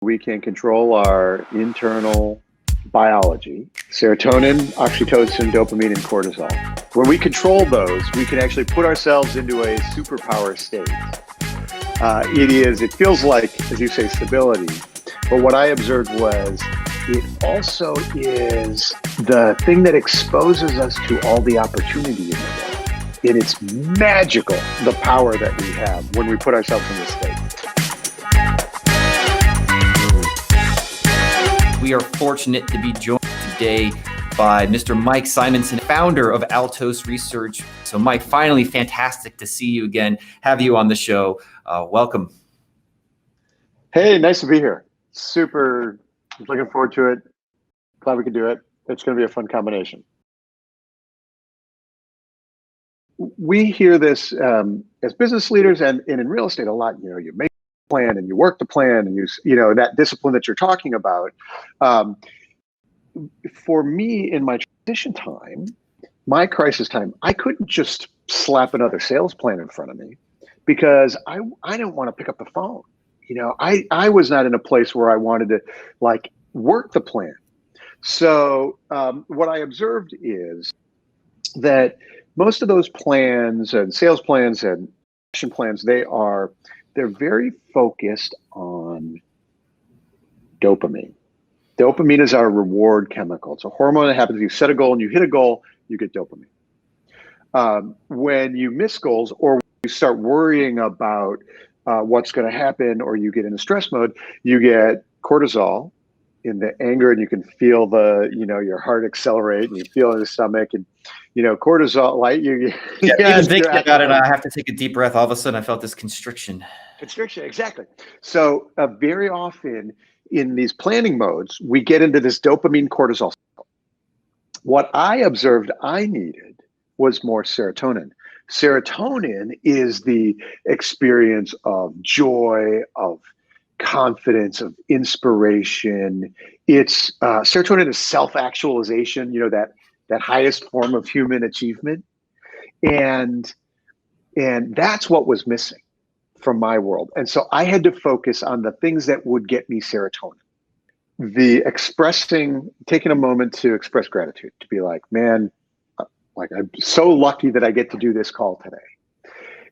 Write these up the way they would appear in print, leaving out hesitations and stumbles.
We can control our internal biology, serotonin, oxytocin, dopamine, and cortisol. When we control those, we can actually put ourselves into a superpower state. It feels like, as you say, stability. But what I observed was it also is the thing that exposes us to all the opportunity in the world. And it's magical, the power that we have when we put ourselves in this state. We are fortunate to be joined today by Mr. Mike Simonsen, founder of Altos Research. So Mike, finally, fantastic to see you again, have you on the show. Welcome. Hey, nice to be here. Super looking forward to it. Glad we could do it. It's going to be a fun combination. We hear this as business leaders and in real estate a lot. You know, you make a plan and you work the plan and you know that discipline that you're talking about. For me, in my transition time, my crisis time, I couldn't just slap another sales plan in front of me because I didn't want to pick up the phone. You know, I was not in a place where I wanted to like work the plan. So what I observed is that most of those plans and sales plans and action plans, they're very focused on dopamine. Dopamine is our reward chemical. It's a hormone that happens. You set a goal and you hit a goal, you get dopamine. When you miss goals or when you start worrying about what's going to happen, or you get into stress mode, you get cortisol in the anger, and you can feel your heart accelerate, and you feel in the stomach, and cortisol, like even thinking about it, I have to take a deep breath. All of a sudden, I felt this constriction. Constriction, exactly. So very often in these planning modes, we get into this dopamine cortisol cycle. What I observed I needed was more serotonin. Serotonin is the experience of joy, of confidence, of inspiration. It's serotonin is self-actualization, that highest form of human achievement. And that's what was missing from my world. And so I had to focus on the things that would get me serotonin. Taking a moment to express gratitude, to be like, man, like I'm so lucky that I get to do this call today.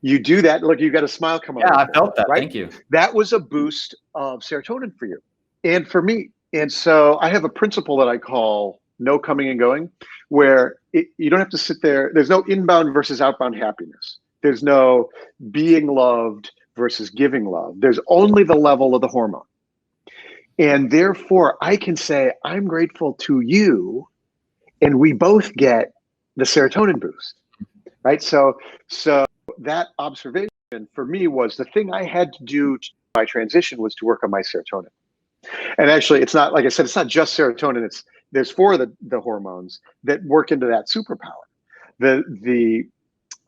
You do that, look, you got a smile come out. Yeah, I felt that, right? Thank you. That was a boost of serotonin for you and for me. And so I have a principle that I call no coming and going, where you don't have to sit there. There's no inbound versus outbound happiness. There's no being loved versus giving love. There's only the level of the hormone. And therefore, I can say, I'm grateful to you, and we both get the serotonin boost, right? So that observation for me was the thing I had to do to my transition was to work on my serotonin. And actually, it's not, like I said, it's not just serotonin. There's four of the hormones that work into that superpower. The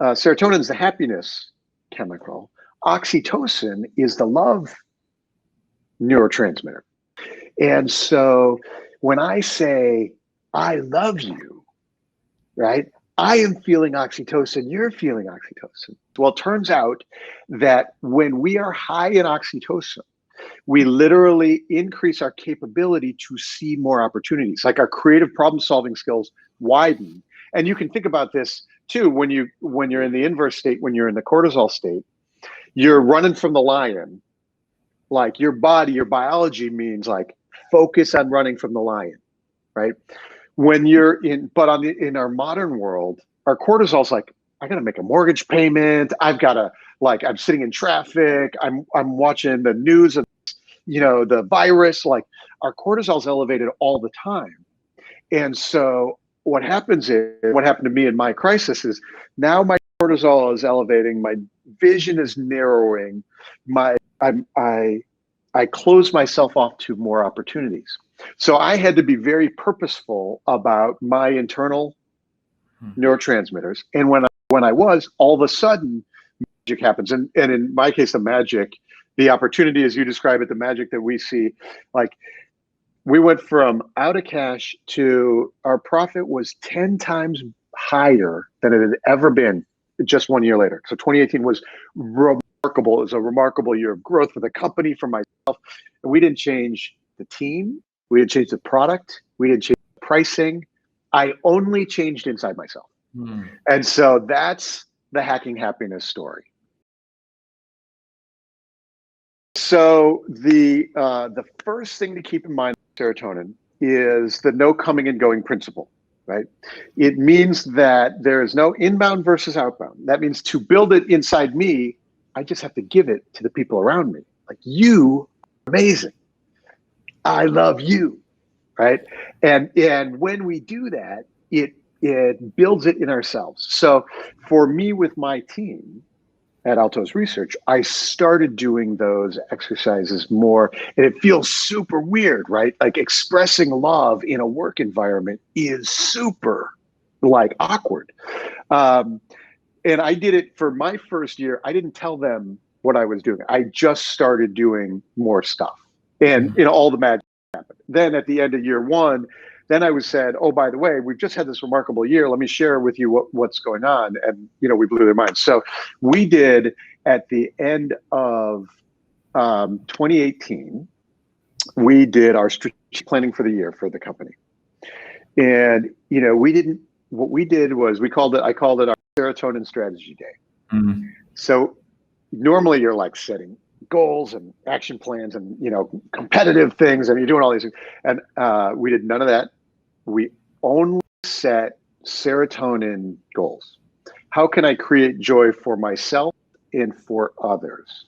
serotonin is the happiness chemical. Oxytocin is the love neurotransmitter. And so when I say, I love you, right? I am feeling oxytocin, you're feeling oxytocin. Well, it turns out that when we are high in oxytocin, we literally increase our capability to see more opportunities, like our creative problem-solving skills widen. And you can think about this too, when you're in the inverse state, when you're in the cortisol state, you're running from the lion. Like your body, your biology means like focus on running from the lion, right? When you're in our modern world, our cortisol's like, I gotta make a mortgage payment. I'm sitting in traffic. I'm watching the news of, the virus. Like our cortisol's elevated all the time. And so what happened to me in my crisis is now my cortisol is elevating, my vision is narrowing, I close myself off to more opportunities. So I had to be very purposeful about my internal neurotransmitters. And when I was, all of a sudden, magic happens. And in my case, the opportunity, as you describe it, the magic that we see, like we went from out of cash to our profit was 10 times higher than it had ever been just 1 year later. So 2018 was remarkable. It was a remarkable year of growth for the company, for myself. And we didn't change the team. We didn't change the product. We didn't change the pricing. I only changed inside myself. And so that's the Hacking Happiness story. So the first thing to keep in mind with serotonin is the no coming and going principle, right? It means that there is no inbound versus outbound. That means to build it inside me, I just have to give it to the people around me. Like, you are amazing. I love you, right? And when we do that, it builds it in ourselves. So for me with my team at Altos Research, I started doing those exercises more, and it feels super weird, right? Like, expressing love in a work environment is super like awkward. And I did it for my first year. I didn't tell them what I was doing. I just started doing more stuff, and all the magic happened. Then at the end of year one, then I was said, oh, by the way, we've just had this remarkable year. Let me share with you what's going on. And, we blew their minds. So we did, at the end of 2018, we did our strategic planning for the year for the company. And, what we did was I called it our serotonin strategy day. So normally you're like setting goals and action plans and, competitive things, and you're doing all these things. And we did none of that. We only set serotonin goals. How can I create joy for myself and for others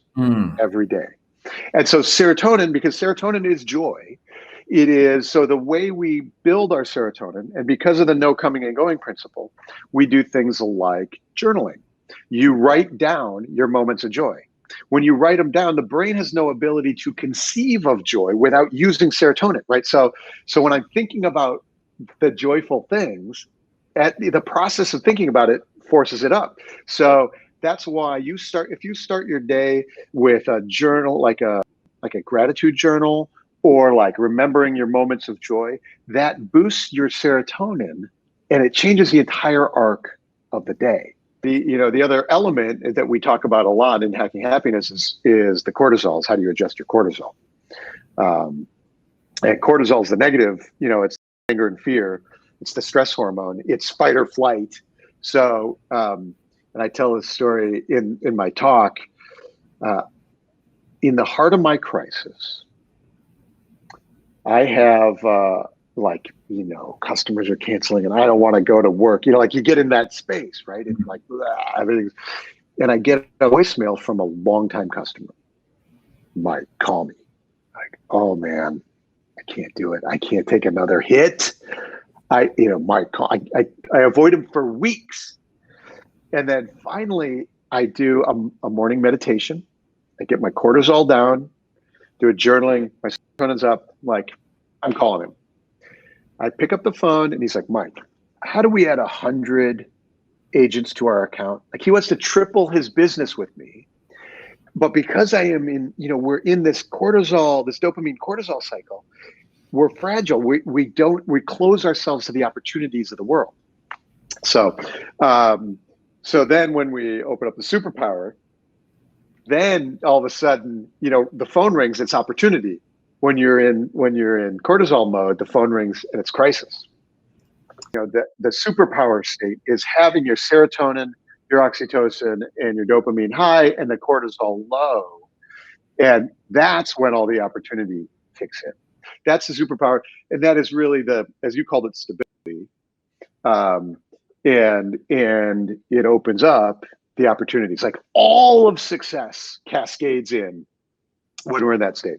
every day? And so serotonin, because serotonin is joy, it is, so the way we build our serotonin, and because of the no coming and going principle, we do things like journaling. You write down your moments of joy. When you write them down, the brain has no ability to conceive of joy without using serotonin, right? So when I'm thinking about the joyful things, the process of thinking about it forces it up. So that's why if you start your day with a journal, like a gratitude journal, or like remembering your moments of joy, that boosts your serotonin, and it changes the entire arc of the day. The other element that we talk about a lot in Hacking Happiness is the cortisols. How do you adjust your cortisol? And cortisol is the negative, it's anger and fear. It's the stress hormone. It's fight or flight. So, and I tell this story in my talk, in the heart of my crisis, I have customers are canceling and I don't want to go to work. Like, you get in that space, right? And like, everything's, and I get a voicemail from a longtime customer. Mike, call me. Like, oh man, I can't do it. I can't take another hit. Mike, call. I avoid him for weeks. And then finally I do a morning meditation. I get my cortisol down, do a journaling, my serotonin's up, I'm calling him. I pick up the phone and he's like, Mike, how do we add 100 agents to our account? Like, he wants to triple his business with me. But because I am in, we're in this dopamine cortisol cycle, we're fragile. We close ourselves to the opportunities of the world. So, so then when we open up the superpower, then all of a sudden, the phone rings, it's opportunity. When you're in cortisol mode, the phone rings and it's crisis. The superpower state is having your serotonin, your oxytocin, and your dopamine high and the cortisol low. And that's when all the opportunity kicks in. That's the superpower. And that is really as you called it, stability. And it opens up the opportunities. Like, all of success cascades in when we're in that state.